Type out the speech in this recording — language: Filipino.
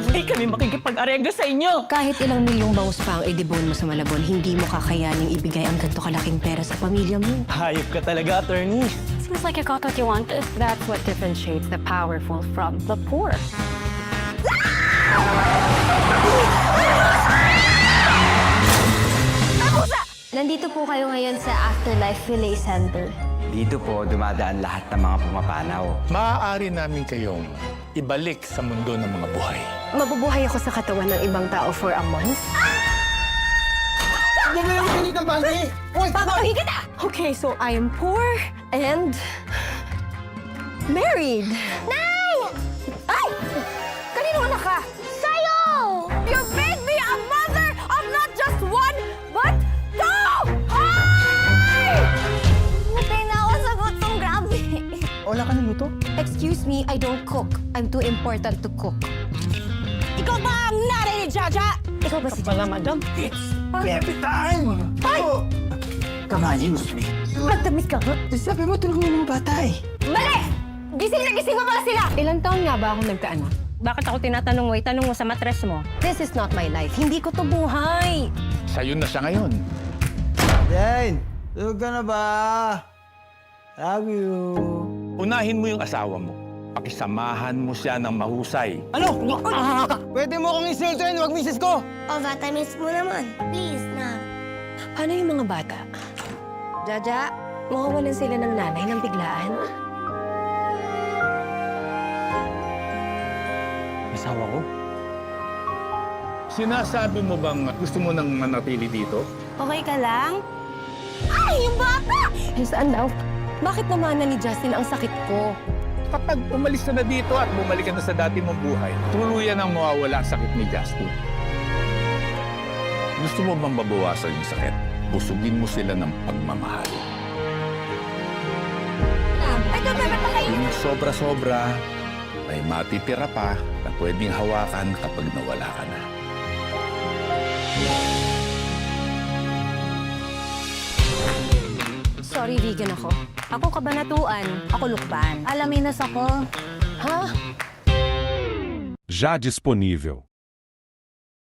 Hindi kami makikipag-areglo sa inyo. Kahit ilang milyong bangus pa ang idibon mo sa Malabon, hindi mo kakayaning ibigay ang ganito kalaking pera sa pamilya mo. Hayop ka talaga, attorney. Seems like you got what you wanted. That's what differentiates the powerful from the poor. Nandito po kayo ngayon sa Afterlife Relay Center. Dito po dumadaan lahat ng mga pumapanaw. Maaari namin kayong ibalik sa mundo ng mga buhay. Mabubuhay ako sa katawan ng ibang tao for a month? Papakain kita! Okay, so I am poor and married. Nay! Ay! Kanino anak ka? Sa'yo! You made me a mother of not just one, but two! Ay! Butay na ako sa gutom, grabe. Wala ka na nito? Excuse me, I don't cook. I'm too important to cook. Ikaw ba ang nanay ni Jaja? Ikaw ba si Wala, madam. Every time! Oh! Come on, use me. Magdamit ka nga? Sabi mo, tulungan mo mga bata eh. Mali! Gising na gising mo pala sila! Ilang taon nga ba ako nagkaanak? Bakit ako tinatanong mo? Itanong mo sa matres mo. This is not my life. Hindi ko to buhay. Sa'yo na siya ngayon. Jane! Tulog ka na ba? Love you. Unahin mo yung asawa mo. Pakisamahan mo siya ng mahusay. Ano? Pwede mo akong isultuin, wag misis ko. O, vitamins mo naman. Please, na. Paano yung mga bata? Jaja, mawawalan sila ng nanay ng biglaan. Asawa ko? Sinasabi mo bang gusto mo nang manatili dito? Okay ka lang? Ay, yung bata! Saan daw? Bakit namanan ni Justin ang sakit ko? Kapag umalis ka na dito at bumalik ka na sa dati mong buhay, tuluyan ang mawawala ang sakit ni Justin. Gusto mo bang mabawasan yung sakit? Busugin mo sila ng pagmamahal. Ay, dapat pa kayo. Yung sobra-sobra, may matitira pa na pwedeng hawakan kapag nawala ka na. Sorry, vegan ako. Ako kabanatuan. Ako lukban. Alaminos ako. Ha? Já disponível.